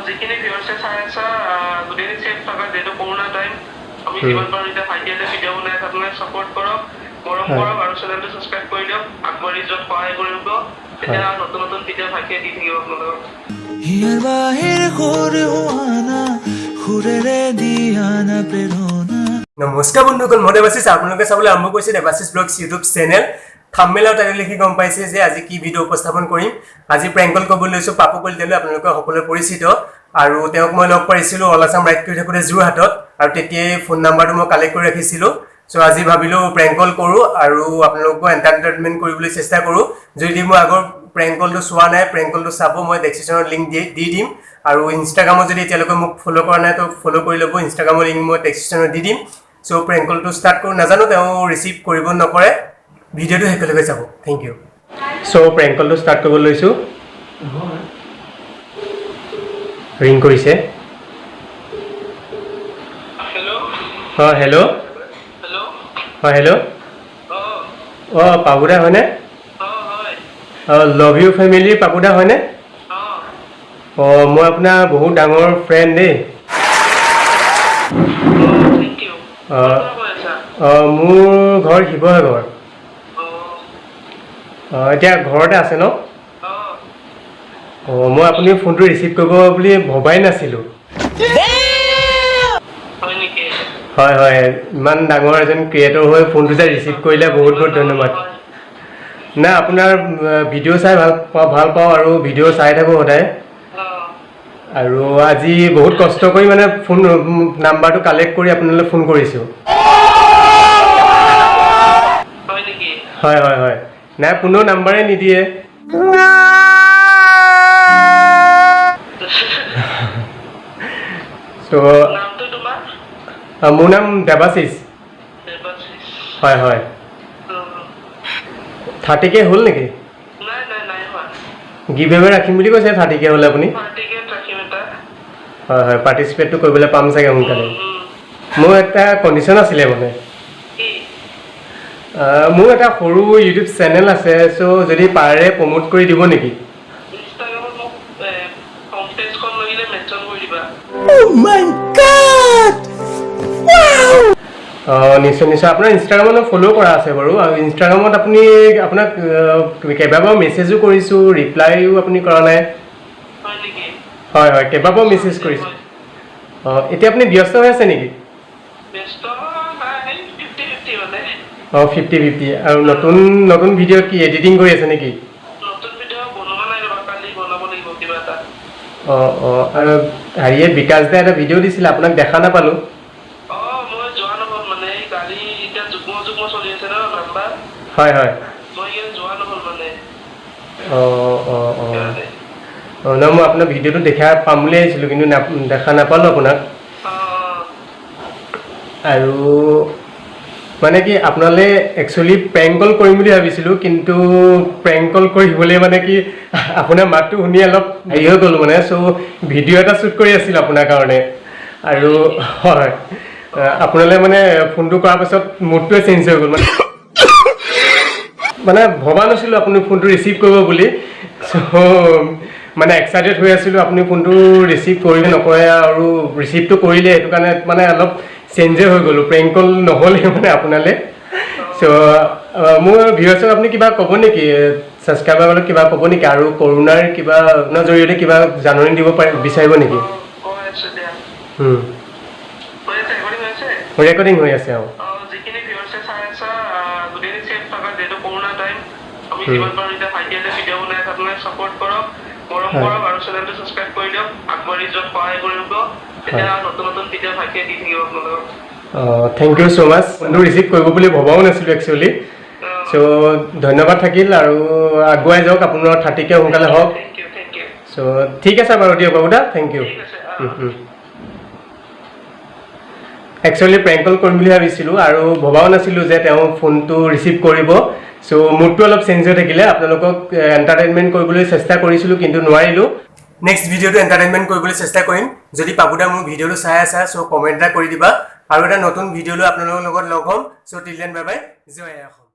যিখিনি ভিউয়াৰ্সে চাই আছা গোটেই সেফ থাকা যেহেতু কৰোনা টাইম আমি জীবন পাৰো এটা ভাইটিয়ালে ভিডিও বনাই আপোনালোকে সাপোৰ্ট কৰক মৰম কৰক আৰু চেনেলটো সাবস্ক্ৰাইব কৰি দিয়ক আগবাঢ়ি যোৱাত সহায় কৰিব তেতিয়া নতুন নতুন ভিডিও ভাইটিয়ে দি থাকিব আপোনালোকক হিয়াৰ বাহিৰ ঘৰে হোৱানা ঘৰেৰে দিয়ানা প্ৰেৰণা নমস্কাৰ বন্ধুসকল মই দেৱাশিষ আপোনালোকে চাবলৈ আৰম্ভ কৰিছে Debashish blogs YouTube channel thumbnail আৰু টাইটেল লিখি গম পাইছে যে আজি কি ভিডিও উপস্থাপন কৰিম আজি প্ৰেংক কল ক'বলৈ লৈছো পাপু কলিতালৈ আপোনালোকে সকলোৱে পৰিচিত আৰু তেওঁক মই লগ পাইছিলো অলাসাম ৰাইড কৰি থাকোতে যোৰহাটত আৰু তেতিয়াই ফোন নাম্বাৰটো মই কালেক্ট কৰি ৰাখিছিলো সো আজি ভাবিলো প্ৰেংক কল কৰো আৰু আপোনালোকক এন্টাৰটেইনমেন্ট কৰিবলৈ চেষ্টা কৰো যদি মই আগৰ প্ৰেংক কলটো চোৱা নাই প্ৰেংক কলটো চাব মই ডেসক্ৰিপচনত লিংক দি দিম আৰু ইনষ্টাগ্ৰামত যদি এতিয়ালৈকে মোক ফলো কৰা নাই তো ফলো কৰি ল'ব ইনষ্টাগ্ৰামৰ লিংক মই ডেসক্ৰিপচনত দি দিম সো প্ৰেংক কলটো ষ্টাৰ্ট কৰো নাজানো তেওঁ ৰিসিভ কৰিব নকৰে ভিডিওটো হেকলৈকে যাব থ্যাংক ইউ সো প্ৰেংক কলটো ষ্টাৰ্ট কৰিব লৈছো ৰিং কৰিছে হেল্ল' হেল্ল' হেল্ল' পাপুদা হয়নে লভ ইউ ফেমিলি পাপুদা হয়নে মই আপোনাৰ বহুত ডাঙৰ ফ্ৰেণ্ড দেই মোৰ ঘৰ শিৱসাগৰ এতিয়া ঘৰতে আছে ন মই আপুনি ফোনটো ৰিচিভ কৰিব বুলি ভবাই নাছিলোঁ হয় হয় ইমান ডাঙৰ এজন ক্ৰিয়েটৰ হৈ ফোনটো যে ৰিচিভ কৰিলে বহুত বহুত ধন্যবাদ না আপোনাৰ ভিডিঅ' চাই ভাল পাওঁ আৰু ভিডিঅ' চাই থাকোঁ সদায় আৰু আজি বহুত কষ্ট কৰি মানে ফোন নাম্বাৰটো কালেক্ট কৰি আপোনালৈ ফোন কৰিছোঁ হয় হয় হয় নাই কোনো নাম্বাৰে নিদিয়ে চ' মোৰ নাম দেৱাশিষ হয় হয় 30K হ'ল নেকি গিভ এৱে ৰাখিম বুলি কৈছে 30K হ'লে আপুনি হয় হয় পাৰ্টিচিপেটটো কৰিবলৈ পাম চাগে সোনকালে মোৰ এটা কণ্ডিশ্যন আছিলে মানে মোৰ এটা সৰু ইউটিউব চেনেল আছে চ' যদি পাৰে প্ৰমোট কৰি দিব নেকি নিশ্চয় নিশ্চয় আপোনাৰ ইনষ্টাগ্ৰামত ফ'ল' কৰা আছে বাৰু আৰু ইনষ্টাগ্ৰামত আপুনি আপোনাক কেইবাবাৰ মেছেজো কৰিছোঁ ৰিপ্লাইও আপুনি কৰা নাই হয় হয় কেইবাবাৰ মেছেজ কৰিছোঁ এতিয়া আপুনি ব্যস্ত হৈ আছে নেকি 50-50 আৰু নতুন নতুন ভিডিঅ' কি এডিটিং কৰি আছে নেকি আৰু হেৰিয়ে বিকাশ দাই এটা ভিডিঅ' দিছিলে আপোনাক দেখা নাপালোঁ হয় হয় ন মই আপোনাৰ ভিডিঅ'টো দেখা পাম বুলি আহিছিলোঁ কিন্তু দেখা নাপালোঁ আপোনাক আৰু মানে কি আপোনালৈ একচুৱেলি প্ৰেংক কল কৰিম বুলি ভাবিছিলোঁ কিন্তু প্ৰেংক কল কৰিবলৈ মানে কি আপোনাৰ মাতটো শুনি অলপ হেৰি হৈ গ'লোঁ মানে চ' ভিডিঅ' এটা শ্বুট কৰি আছিলোঁ আপোনাৰ কাৰণে আৰু হয় আপোনালৈ মানে ফোনটো কৰাৰ পাছত মুডটোৱে চেঞ্জ হৈ গ'ল মানে ভবা নাছিলোঁ আপুনি ফোনটো ৰিচিভ কৰিব বুলি চ' মানে এক্সাইটেড হৈ আছিলোঁ আপুনি ফোনটো ৰিচিভ কৰিলে নকৰে আৰু ৰিচিভটো কৰিলে সেইটো কাৰণে মানে অলপ চেঞ্জে হৈ গ'লোঁ প্ৰেংক কল নহ'লে মানে আপোনালৈ চ' মোৰ ভিউৱাৰ্ছক আপুনি কিবা ক'ব নেকি ছাবস্ক্ৰাইবাৰক কিবা ক'ব নেকি আৰু কৰোণাৰ কিবা আপোনাৰ জৰিয়তে কিবা জাননী দিব বিচাৰিব নেকি ৰেকৰ্ডিং হৈ আছে যিখিনি ভিউয়াৰ্সে চাই আছা গোটেই সেফ থাকা যেহেতু কৰোনা টাইম আমি জীবন পাৰো এটা ভাইটিয়ালে ভিডিও বনাই আপোনালোকে সাপোৰ্ট কৰক মৰম কৰক আৰু চেনেলটো সাবস্ক্ৰাইব কৰি দিয়ক আগবাঢ়ি যোৱাত সহায় কৰিব তেতিয়া নতুন নতুন ভিডিও ভাইটিয়ে দি থাকিব আপোনালোকক থেংক ইউ ছ' মাছ ফোনটো ৰিচিভ কৰিব বুলি ভবাও নাছিলোঁ একচুৱেলি চ' ধন্যবাদ থাকিল আৰু আগুৱাই যাওক আপোনাৰ 30K সোনকালে হওক চ' ঠিক আছে বাৰু দিয়ক বাবুদা থেংক ইউ একচুৱেলি প্ৰেংক কল কৰিম বুলি ভাবিছিলোঁ আৰু ভবাও নাছিলোঁ যে তেওঁ ফোনটো ৰিচিভ কৰিব চ' মুডটো অলপ চেঞ্জ হৈ থাকিলে আপোনালোকক এণ্টাৰটেইনমেণ্ট কৰিবলৈ চেষ্টা কৰিছিলোঁ কিন্তু নোৱাৰিলোঁ নেক্সট ভিডিঅ'টো এণ্টাৰটেইনমেণ্ট কৰিবলৈ চেষ্টা কৰিম যদি পাপুদা মোৰ ভিডিঅ'টো চাই আছা চ' কমেণ্ট এটা কৰি দিবা আৰু এটা নতুন ভিডিঅ' লৈ আপোনালোকৰ লগত লগ হ'ম চ' টিল দেন বাই বাই জয় অসম